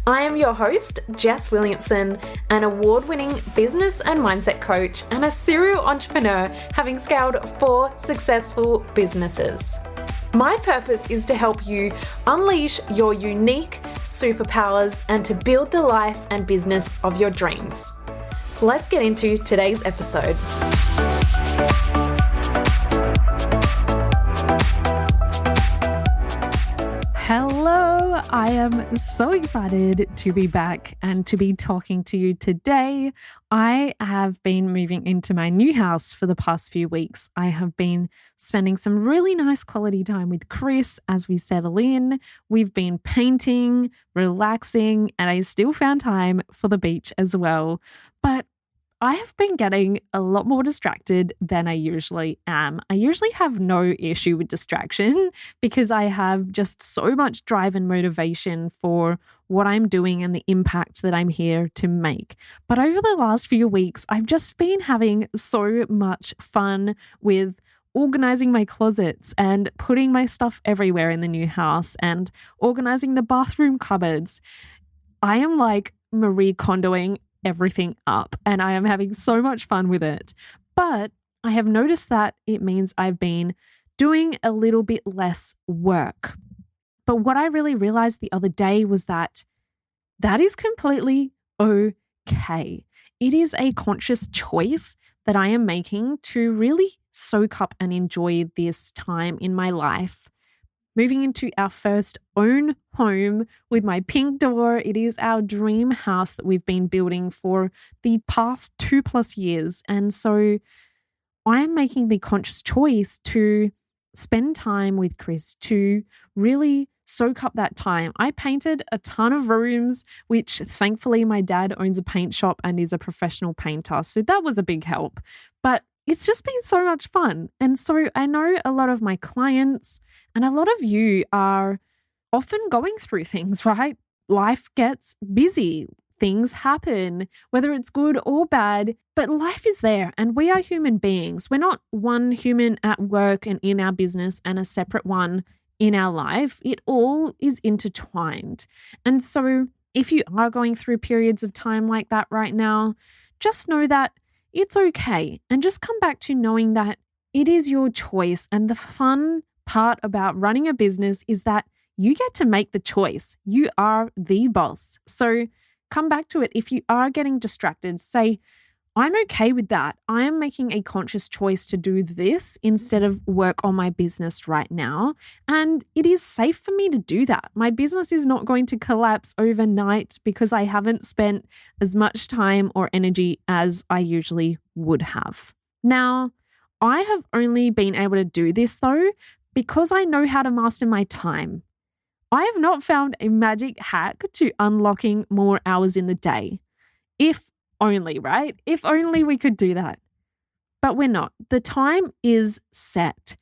I am your host, Jess Williamson, an award-winning business and mindset coach and a serial entrepreneur having scaled 4 successful businesses. My purpose is to help you unleash your unique superpowers and to build the life and business of your dreams. Let's get into today's episode. Hello, I am so excited to be back and to be talking to you today. I have been moving into my new house for the past few weeks. I have been spending some really nice quality time with Chris as we settle in. We've been painting, relaxing, and I still found time for the beach as well. But I have been getting a lot more distracted than I usually am. I usually have no issue with distraction because I have just so much drive and motivation for what I'm doing and the impact that I'm here to make. But over the last few weeks, I've just been having so much fun with organizing my closets and putting my stuff everywhere in the new house and organizing the bathroom cupboards. I am like Marie Kondoing everything up and I am having so much fun with it. But I have noticed that it means I've been doing a little bit less work. But what I really realized the other day was that is completely okay. It is a conscious choice that I am making to really soak up and enjoy this time in my life. Moving into our first own home with my pink door. It is our dream house that we've been building for the past 2+ years. And so I'm making the conscious choice to spend time with Chris, to really soak up that time. I painted a ton of rooms, which thankfully my dad owns a paint shop and is a professional painter. So that was a big help. But it's just been so much fun. And so I know a lot of my clients and a lot of you are often going through things, right? Life gets busy. Things happen, whether it's good or bad, but life is there and we are human beings. We're not one human at work and in our business and a separate one in our life. It all is intertwined. And so if you are going through periods of time like that right now, just know that it's okay. And just come back to knowing that it is your choice. And the fun part about running a business is that you get to make the choice. You are the boss. So come back to it. If you are getting distracted, say, I'm okay with that. I am making a conscious choice to do this instead of work on my business right now. And it is safe for me to do that. My business is not going to collapse overnight because I haven't spent as much time or energy as I usually would have. Now, I have only been able to do this though because I know how to master my time. I have not found a magic hack to unlocking more hours in the day. If only, right? If only we could do that. But we're not. The time is set.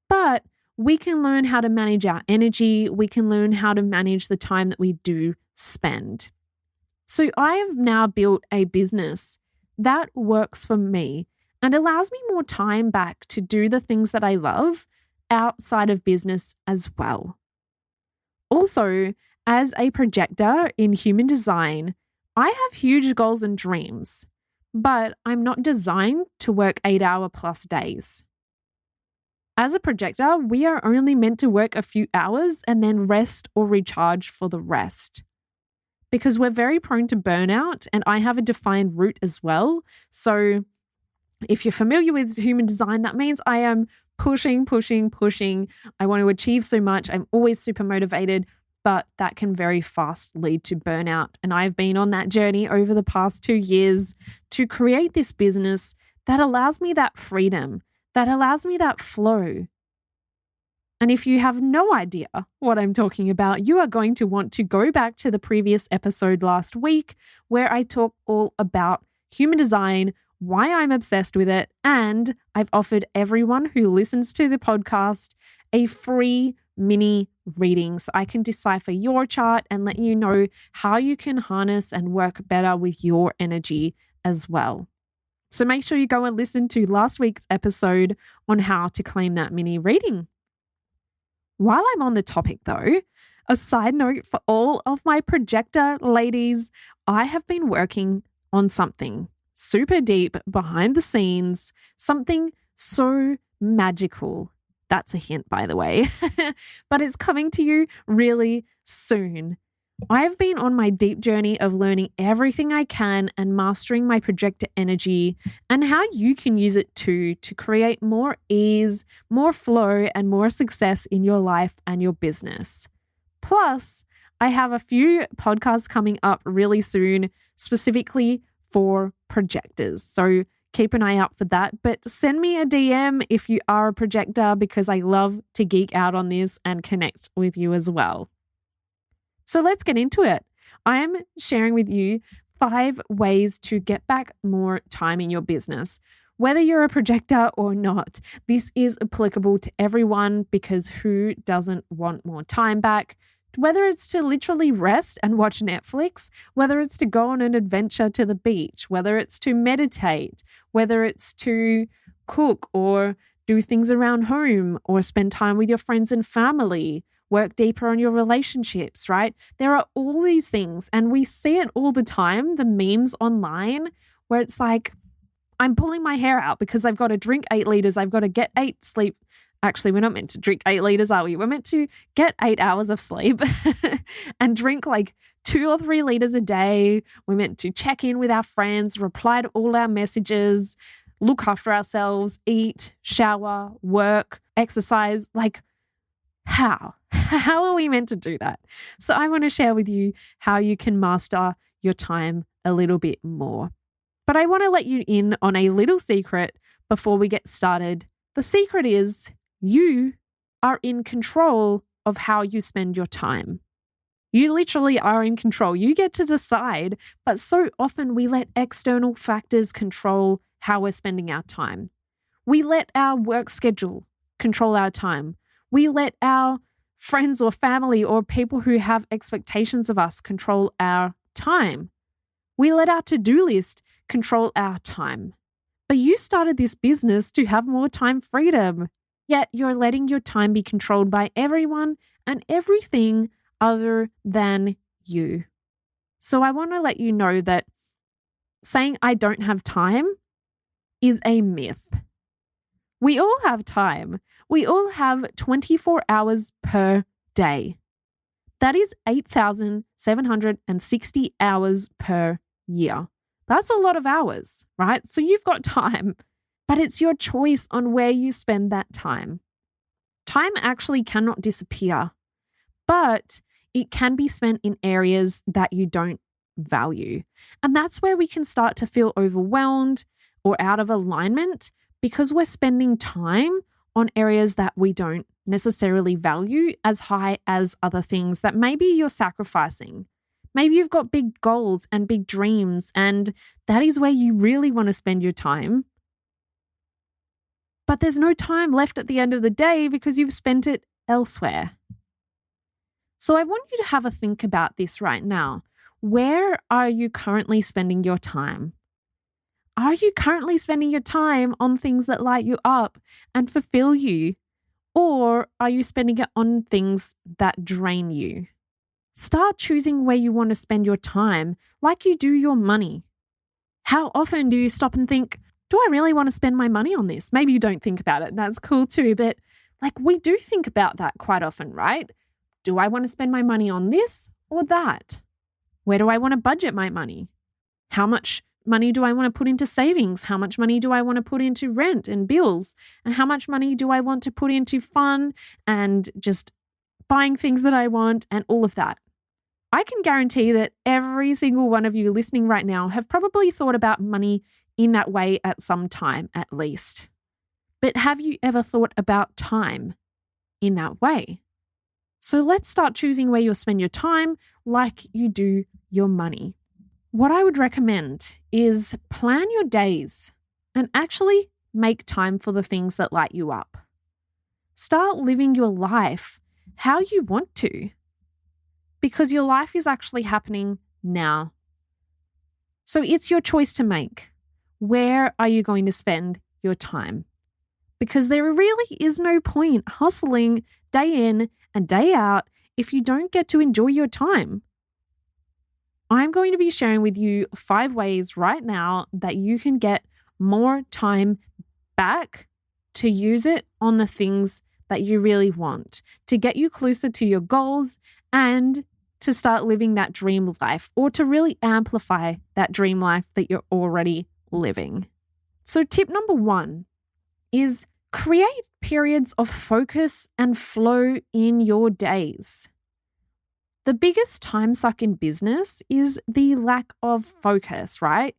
But we can learn how to manage our energy. We can learn how to manage the time that we do spend. So I have now built a business that works for me and allows me more time back to do the things that I love outside of business as well. Also, as a projector in human design, I have huge goals and dreams, but I'm not designed to work 8-hour plus days. As a projector, we are only meant to work a few hours and then rest or recharge for the rest. Because we're very prone to burnout and I have a defined route as well. So if you're familiar with human design, that means I am pushing. I want to achieve so much. I'm always super motivated. But that can very fast lead to burnout. And I've been on that journey over the past 2 years to create this business that allows me that freedom, that allows me that flow. And if you have no idea what I'm talking about, you are going to want to go back to the previous episode last week where I talk all about human design, why I'm obsessed with it, and I've offered everyone who listens to the podcast a free mini reading so I can decipher your chart and let you know how you can harness and work better with your energy as well. So make sure you go and listen to last week's episode on how to claim that mini reading. While I'm on the topic though, A side note for all of my projector ladies, I have been working on something super deep behind the scenes, something so magical. That's a hint, by the way, but it's coming to you really soon. I've been on my deep journey of learning everything I can and mastering my projector energy and how you can use it too to create more ease, more flow, and more success in your life and your business. Plus, I have a few podcasts coming up really soon, specifically for projectors. So keep an eye out for that. But send me a DM if you are a projector because I love to geek out on this and connect with you as well. So let's get into it. I am sharing with you 5 ways to get back more time in your business. Whether you're a projector or not, this is applicable to everyone because who doesn't want more time back? Whether it's to literally rest and watch Netflix, whether it's to go on an adventure to the beach, whether it's to meditate, whether it's to cook or do things around home or spend time with your friends and family, work deeper on your relationships, right? There are all these things and we see it all the time, the memes online where it's like, I'm pulling my hair out because I've got to drink 8 liters. I've got to get 8 sleep. Actually, we're not meant to drink 8 liters, are we? We're meant to get 8 hours of sleep and drink like 2 or 3 liters a day. We're meant to check in with our friends, reply to all our messages, look after ourselves, eat, shower, work, exercise. Like, how? How are we meant to do that? So I want to share with you how you can master your time a little bit more. But I want to let you in on a little secret before we get started. The secret is you are in control of how you spend your time. You literally are in control. You get to decide, but so often we let external factors control how we're spending our time. We let our work schedule control our time. We let our friends or family or people who have expectations of us control our time. We let our to-do list control our time. But you started this business to have more time freedom, yet you're letting your time be controlled by everyone and everything other than you. So I want to let you know that saying I don't have time is a myth. We all have time. We all have 24 hours per day. That is 8,760 hours per year. That's a lot of hours, right? So you've got time, but it's your choice on where you spend that time. Time actually cannot disappear, but it can be spent in areas that you don't value. And that's where we can start to feel overwhelmed or out of alignment because we're spending time on areas that we don't necessarily value as high as other things that maybe you're sacrificing. Maybe you've got big goals and big dreams, and that is where you really want to spend your time. But there's no time left at the end of the day because you've spent it elsewhere. So I want you to have a think about this right now. Where are you currently spending your time? Are you currently spending your time on things that light you up and fulfill you? Or are you spending it on things that drain you? Start choosing where you want to spend your time like you do your money. How often do you stop and think, do I really want to spend my money on this? Maybe you don't think about it. That's cool too. But like we do think about that quite often, right? Do I want to spend my money on this or that? Where do I want to budget my money? How much money do I want to put into savings? How much money do I want to put into rent and bills? And how much money do I want to put into fun and just buying things that I want and all of that? I can guarantee that every single one of you listening right now have probably thought about money in that way at some time at least. But have you ever thought about time in that way? So let's start choosing where you'll spend your time like you do your money. What I would recommend is plan your days and actually make time for the things that light you up. Start living your life how you want to, because your life is actually happening now. So it's your choice to make. Where are you going to spend your time? Because there really is no point hustling day in and day out if you don't get to enjoy your time? I'm going to be sharing with you 5 ways right now that you can get more time back to use it on the things that you really want, to get you closer to your goals and to start living that dream life, or to really amplify that dream life that you're already living. So tip number 1 is create periods of focus and flow in your days. The biggest time suck in business is the lack of focus, right?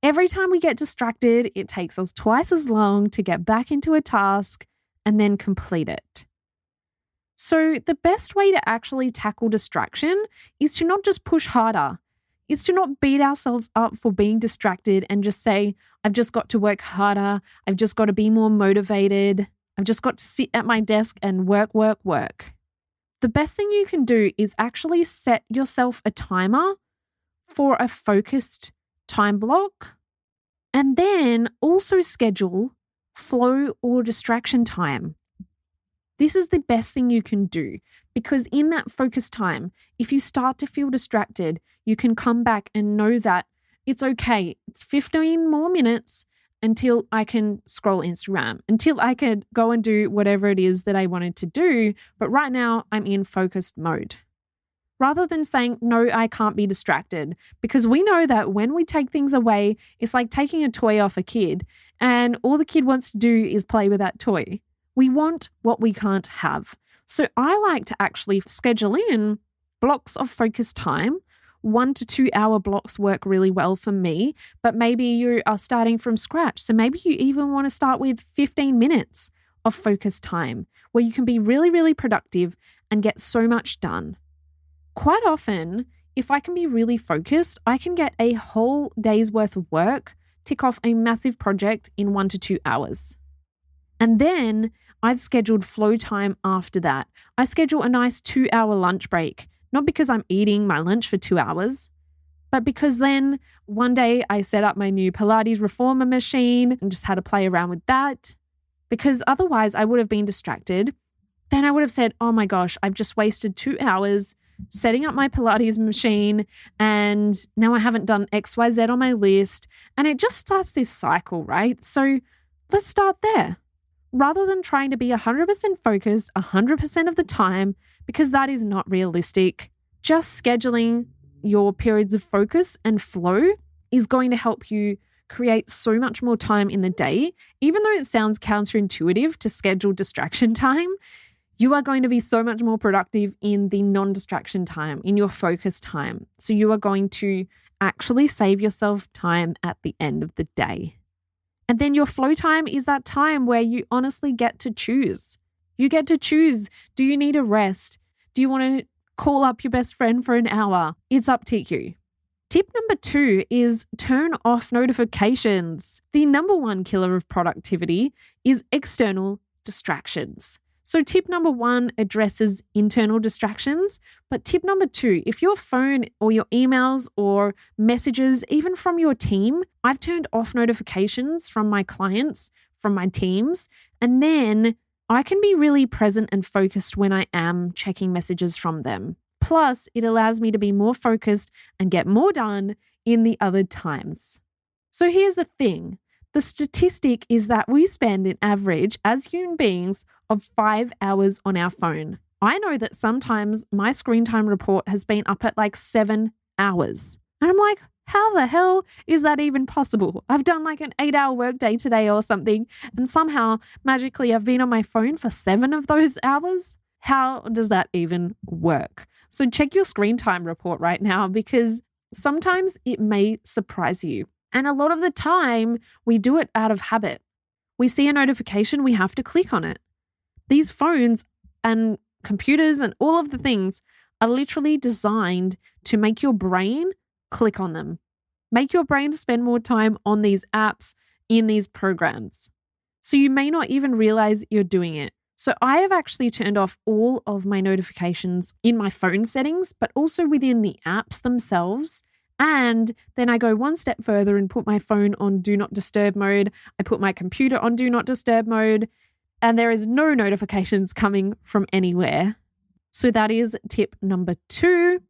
Every time we get distracted, it takes us twice as long to get back into a task and then complete it. So the best way to actually tackle distraction is to not just push harder, is to not beat ourselves up for being distracted and just say, I've just got to work harder, I've just got to be more motivated, I've just got to sit at my desk and work. The best thing you can do is actually set yourself a timer for a focused time block, and then also schedule flow or distraction time. This is the best thing you can do, because in that focused time, if you start to feel distracted, you can come back and know that it's okay. It's 15 more minutes until I can scroll Instagram, until I can go and do whatever it is that I wanted to do. But right now I'm in focused mode. Rather than saying, no, I can't be distracted, because we know that when we take things away, it's like taking a toy off a kid and all the kid wants to do is play with that toy. We want what we can't have. So I like to actually schedule in blocks of focused time. 1 to 2 hour blocks work really well for me, but maybe you are starting from scratch. So maybe you even want to start with 15 minutes of focused time where you can be really, really productive and get so much done. Quite often, if I can be really focused, I can get a whole day's worth of work, tick off a massive project in 1 to 2 hours. And then I've scheduled flow time after that. I schedule a nice 2-hour lunch break, not because I'm eating my lunch for 2 hours, but because then one day I set up my new Pilates reformer machine and just had to play around with that, because otherwise I would have been distracted. Then I would have said, oh my gosh, I've just wasted 2 hours setting up my Pilates machine and now I haven't done XYZ on my list. And it just starts this cycle, right? So let's start there. Rather than trying to be 100% focused 100% of the time, because that is not realistic, just scheduling your periods of focus and flow is going to help you create so much more time in the day. Even though it sounds counterintuitive to schedule distraction time, you are going to be so much more productive in the non-distraction time, in your focus time. So you are going to actually save yourself time at the end of the day. And then your flow time is that time where you honestly get to choose. You get to choose. Do you need a rest? Do you want to call up your best friend for an hour? It's up to you. Tip number 2 is turn off notifications. The number 1 killer of productivity is external distractions. So tip number 1 addresses internal distractions, but tip number 2, if your phone or your emails or messages, even from your team, I've turned off notifications from my clients, from my teams, and then I can be really present and focused when I am checking messages from them. Plus, it allows me to be more focused and get more done in the other times. So here's the thing. The statistic is that we spend an average as human beings of 5 hours on our phone. I know that sometimes my screen time report has been up at like 7 hours. And I'm like, how the hell is that even possible? I've done like an 8-hour workday today or something, and somehow magically I've been on my phone for 7 of those hours. How does that even work? So check your screen time report right now, because sometimes it may surprise you. And a lot of the time we do it out of habit. We see a notification, we have to click on it. These phones and computers and all of the things are literally designed to make your brain click on them. Make your brain spend more time on these apps, in these programs. So you may not even realize you're doing it. So I have actually turned off all of my notifications in my phone settings, but also within the apps themselves. And then I go one step further and put my phone on do not disturb mode. I put my computer on do not disturb mode, and there is no notifications coming from anywhere. So that is tip number 2.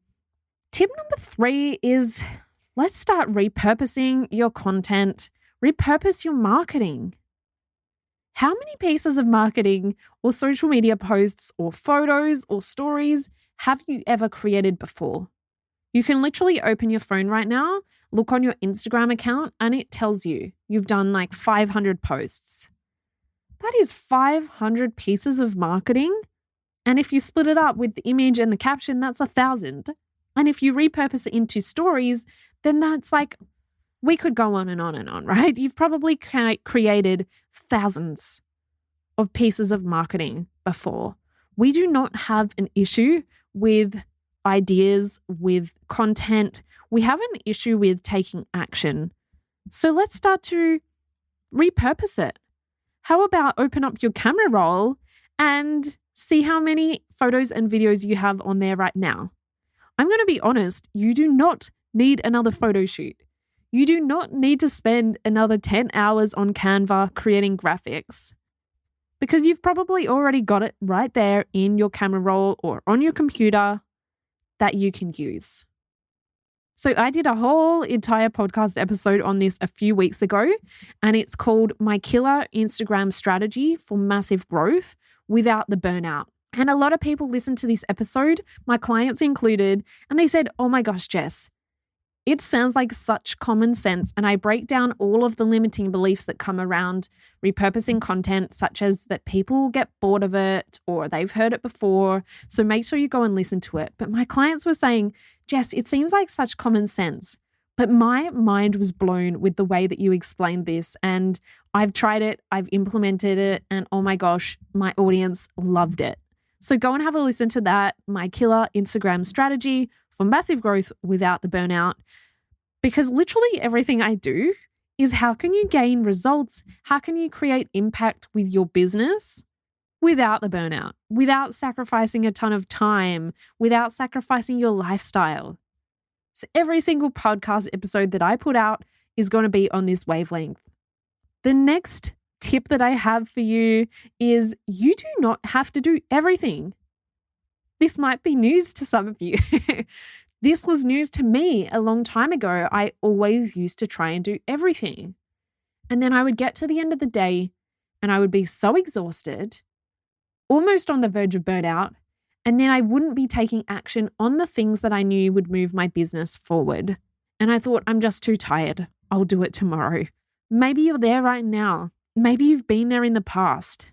Tip number 3 is let's start repurposing your content, repurpose your marketing. How many pieces of marketing or social media posts or photos or stories have you ever created before? You can literally open your phone right now, look on your Instagram account, and it tells you you've done like 500 posts. That is 500 pieces of marketing. And if you split it up with the image and the caption, that's 1,000. And if you repurpose it into stories, then that's like, we could go on and on and on, right? You've probably created thousands of pieces of marketing before. We do not have an issue with ideas, with content. We have an issue with taking action. So let's start to repurpose it. How about open up your camera roll and see how many photos and videos you have on there right now? I'm going to be honest, you do not need another photo shoot. You do not need to spend another 10 hours on Canva creating graphics because you've probably already got it right there in your camera roll or on your computer that you can use. So I did a whole entire podcast episode on this a few weeks ago, and it's called My Killer Instagram Strategy for Massive Growth Without the Burnout. And a lot of people listened to this episode, my clients included, and they said, oh my gosh, Jess, it sounds like such common sense. And I break down all of the limiting beliefs that come around repurposing content, such as that people get bored of it or they've heard it before. So make sure you go and listen to it. But my clients were saying, Jess, it seems like such common sense. But my mind was blown with the way that you explained this. And I've tried it, I've implemented it, and oh my gosh, my audience loved it. So go and have a listen to that, My Killer Instagram Strategy for Massive Growth Without the Burnout. Because literally everything I do is how can you gain results? How can you create impact with your business without the burnout, without sacrificing a ton of time, without sacrificing your lifestyle? So every single podcast episode that I put out is going to be on this wavelength. The next tip that I have for you is you do not have to do everything. This might be news to some of you. This was news to me a long time ago. I always used to try and do everything. And then I would get to the end of the day and I would be so exhausted, almost on the verge of burnout, and then I wouldn't be taking action on the things that I knew would move my business forward. And I thought, I'm just too tired. I'll do it tomorrow. Maybe you're there right now. Maybe you've been there in the past,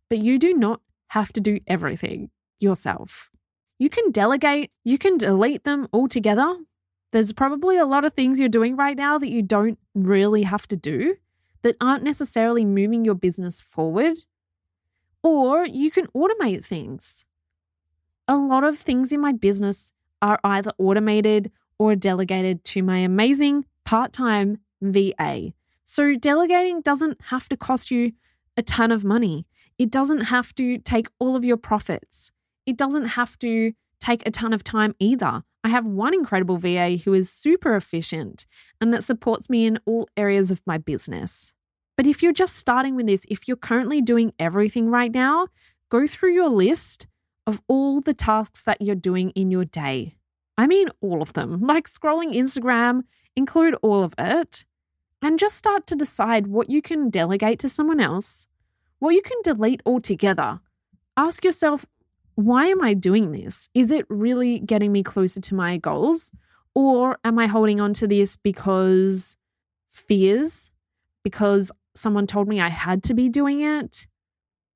but you do not have to do everything yourself. You can delegate, you can delete them altogether. There's probably a lot of things you're doing right now that you don't really have to do, that aren't necessarily moving your business forward. Or you can automate things. A lot of things in my business are either automated or delegated to my amazing part-time VA. So delegating doesn't have to cost you a ton of money. It doesn't have to take all of your profits. It doesn't have to take a ton of time either. I have one incredible VA who is super efficient and that supports me in all areas of my business. But if you're just starting with this, if you're currently doing everything right now, go through your list of all the tasks that you're doing in your day. I mean, all of them. Like scrolling Instagram, include all of it. And just start to decide what you can delegate to someone else, what you can delete altogether. Ask yourself, why am I doing this? Is it really getting me closer to my goals? Or am I holding on to this because fears, because someone told me I had to be doing it?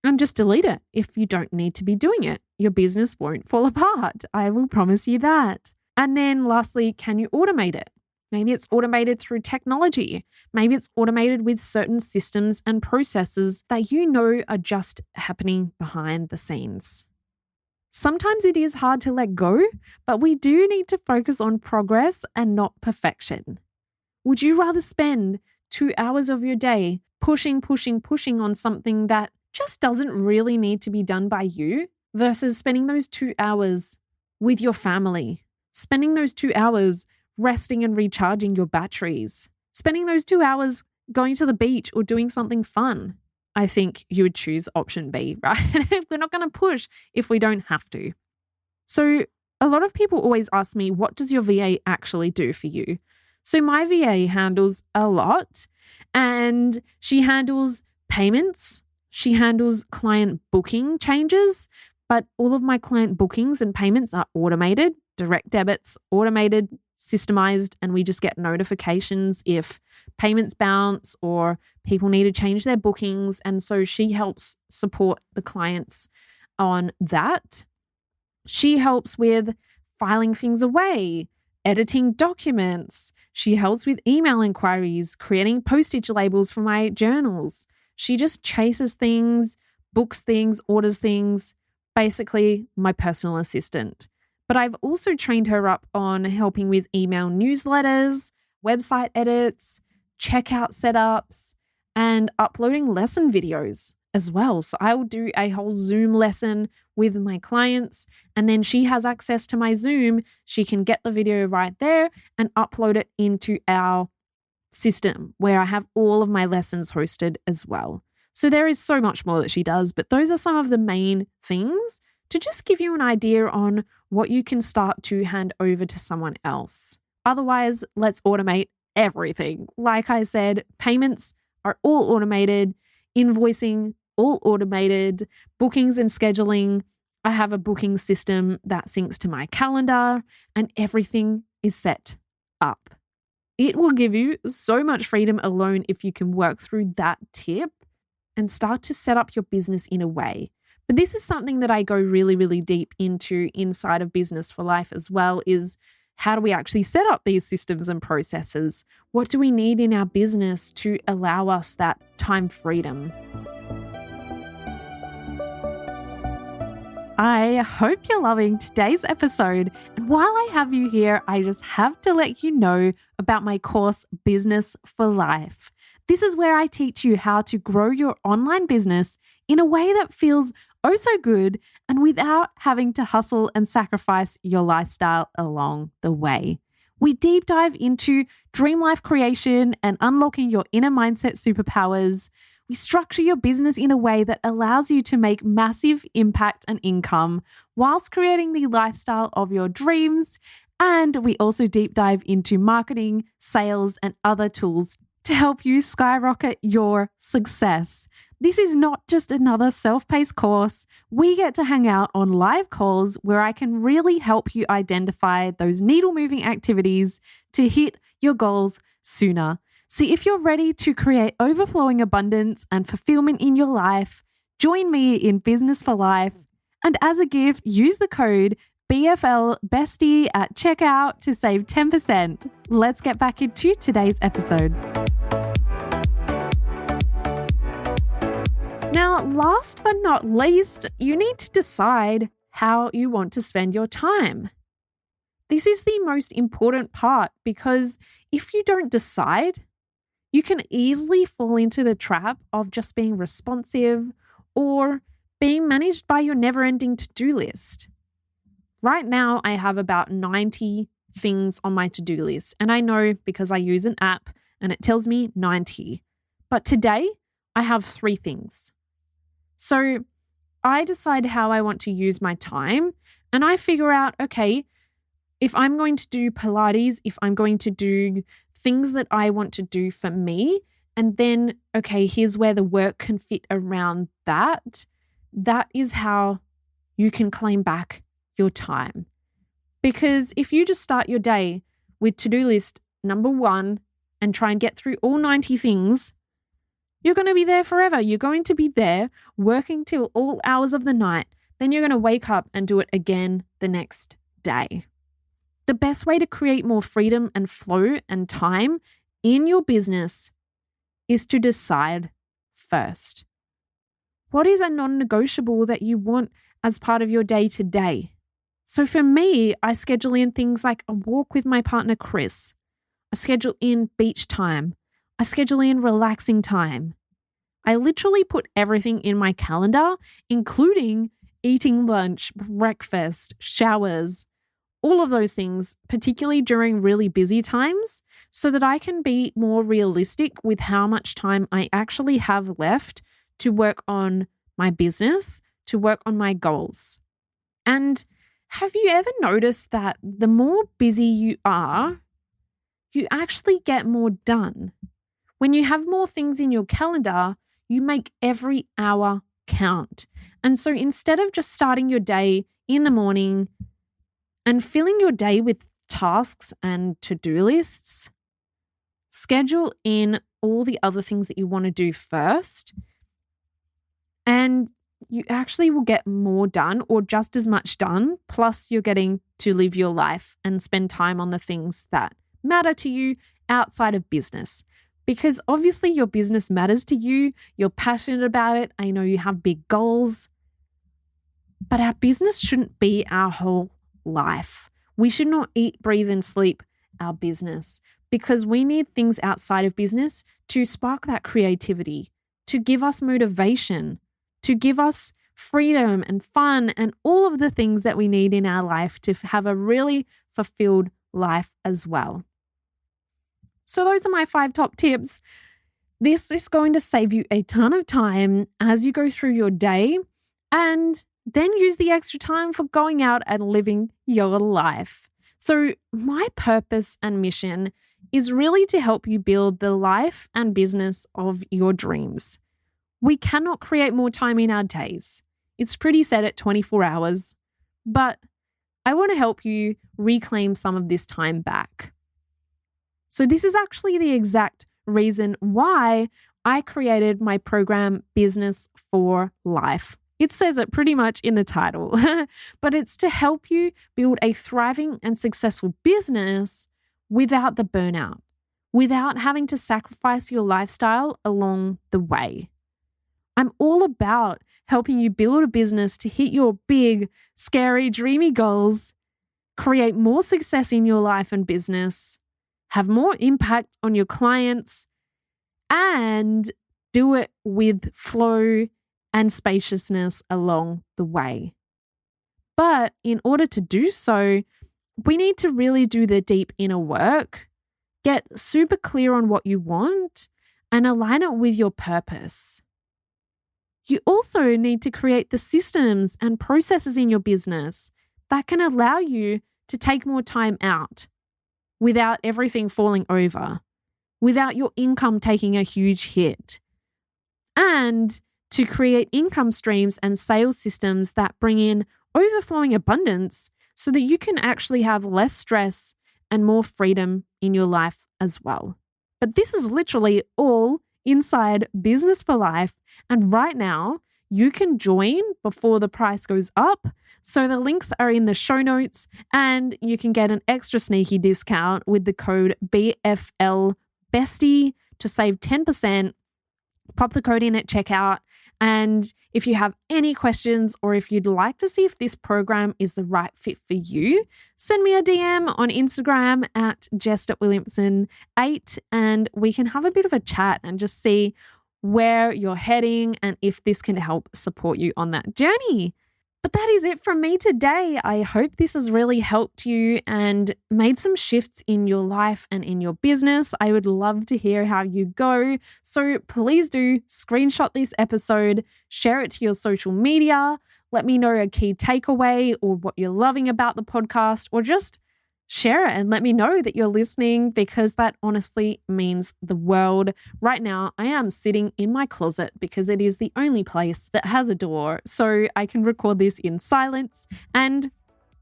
And just delete it if you don't need to be doing it. Your business won't fall apart. I will promise you that. And then lastly, can you automate it? Maybe it's automated through technology. Maybe it's automated with certain systems and processes that you know are just happening behind the scenes. Sometimes it is hard to let go, but we do need to focus on progress and not perfection. Would you rather spend 2 hours of your day pushing on something that just doesn't really need to be done by you versus spending those 2 hours with your family, spending those 2 hours resting and recharging your batteries, spending those 2 hours going to the beach or doing something fun? I think you would choose option B, right? We're not going to push if we don't have to. So a lot of people always ask me, what does your VA actually do for you? So my VA handles a lot, and she handles payments. She handles client booking changes, but all of my client bookings and payments are automated, direct debits, automated, systemized, and we just get notifications if payments bounce or people need to change their bookings. And so she helps support the clients on that. She helps with filing things away, editing documents. She helps with email inquiries, creating postage labels for my journals. She just chases things, books things, orders things, basically my personal assistant. But I've also trained her up on helping with email newsletters, website edits, checkout setups, and uploading lesson videos as well. So I will do a whole Zoom lesson with my clients, and then she has access to my Zoom. She can get the video right there and upload it into our system where I have all of my lessons hosted as well. So there is so much more that she does, but those are some of the main things to just give you an idea on what you can start to hand over to someone else. Otherwise, let's automate everything. Like I said, payments are all automated, invoicing all automated, bookings and scheduling. I have a booking system that syncs to my calendar, and everything is set up. It will give you so much freedom alone if you can work through that tip and start to set up your business in a way. But this is something that I go really, really deep into inside of Business for Life as well, is how do we actually set up these systems and processes? What do we need in our business to allow us that time freedom? I hope you're loving today's episode. And while I have you here, I just have to let you know about my course, Business for Life. This is where I teach you how to grow your online business in a way that feels oh so good and without having to hustle and sacrifice your lifestyle along the way. We deep dive into dream life creation and unlocking your inner mindset superpowers. We structure your business in a way that allows you to make massive impact and income whilst creating the lifestyle of your dreams. And we also deep dive into marketing, sales, and other tools to help you skyrocket your success. This is not just another self-paced course. We get to hang out on live calls where I can really help you identify those needle-moving activities to hit your goals sooner. So if you're ready to create overflowing abundance and fulfillment in your life, join me in Business for Life. And as a gift, use the code BFLBestie at checkout to save 10%. Let's get back into today's episode. Now, last but not least, you need to decide how you want to spend your time. This is the most important part, because if you don't decide, you can easily fall into the trap of just being responsive or being managed by your never-ending to-do list. Right now, I have about 90 things on my to-do list, and I know because I use an app and it tells me 90. But today, I have 3 things. So I decide how I want to use my time, and I figure out, okay, if I'm going to do Pilates, if I'm going to do things that I want to do for me, and then, okay, here's where the work can fit around that. That is how you can claim back your time. Because if you just start your day with to-do list number 1 and try and get through all 90 things, you're going to be there forever. You're going to be there working till all hours of the night. Then you're going to wake up and do it again the next day. The best way to create more freedom and flow and time in your business is to decide first. What is a non-negotiable that you want as part of your day-to-day? So for me, I schedule in things like a walk with my partner, Chris. I schedule in beach time. I schedule in relaxing time. I literally put everything in my calendar, including eating lunch, breakfast, showers, all of those things, particularly during really busy times, so that I can be more realistic with how much time I actually have left to work on my business, to work on my goals. And have you ever noticed that the more busy you are, you actually get more done? When you have more things in your calendar, you make every hour count. And so instead of just starting your day in the morning and filling your day with tasks and to-do lists, schedule in all the other things that you want to do first, and you actually will get more done or just as much done. Plus, you're getting to live your life and spend time on the things that matter to you outside of business. Because obviously your business matters to you. You're passionate about it. I know you have big goals. But our business shouldn't be our whole life. We should not eat, breathe, and sleep our business, because we need things outside of business to spark that creativity, to give us motivation, to give us freedom and fun and all of the things that we need in our life to have a really fulfilled life as well. So those are my 5 top tips. This is going to save you a ton of time as you go through your day, and then use the extra time for going out and living your life. So my purpose and mission is really to help you build the life and business of your dreams. We cannot create more time in our days. It's pretty set at 24 hours, but I want to help you reclaim some of this time back. So this is actually the exact reason why I created my program Business for Life. It says it pretty much in the title, but it's to help you build a thriving and successful business without the burnout, without having to sacrifice your lifestyle along the way. I'm all about helping you build a business to hit your big, scary, dreamy goals, create more success in your life and business, have more impact on your clients, and do it with flow and spaciousness along the way. But in order to do so, we need to really do the deep inner work, get super clear on what you want, and align it with your purpose. You also need to create the systems and processes in your business that can allow you to take more time out without everything falling over, without your income taking a huge hit, and to create income streams and sales systems that bring in overflowing abundance so that you can actually have less stress and more freedom in your life as well. But this is literally all inside Business for Life. And right now, you can join before the price goes up. So the links are in the show notes, and you can get an extra sneaky discount with the code BFLBestie to save 10%. Pop the code in at checkout. And if you have any questions, or if you'd like to see if this program is the right fit for you, send me a DM on Instagram at Jess.Williamson8, and we can have a bit of a chat and just see where you're heading and if this can help support you on that journey. But that is it from me today. I hope this has really helped you and made some shifts in your life and in your business. I would love to hear how you go. So please do screenshot this episode, share it to your social media, let me know a key takeaway or what you're loving about the podcast, or just share it and let me know that you're listening, because that honestly means the world. Right now, I am sitting in my closet because it is the only place that has a door, so I can record this in silence, and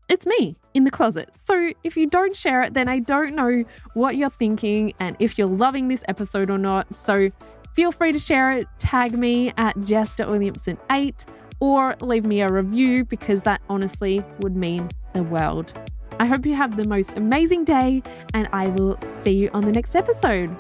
it's me in the closet. So if you don't share it, then I don't know what you're thinking and if you're loving this episode or not. So feel free to share it, tag me at Jess.Williamson8, or leave me a review, because that honestly would mean the world. I hope you have the most amazing day, and I will see you on the next episode.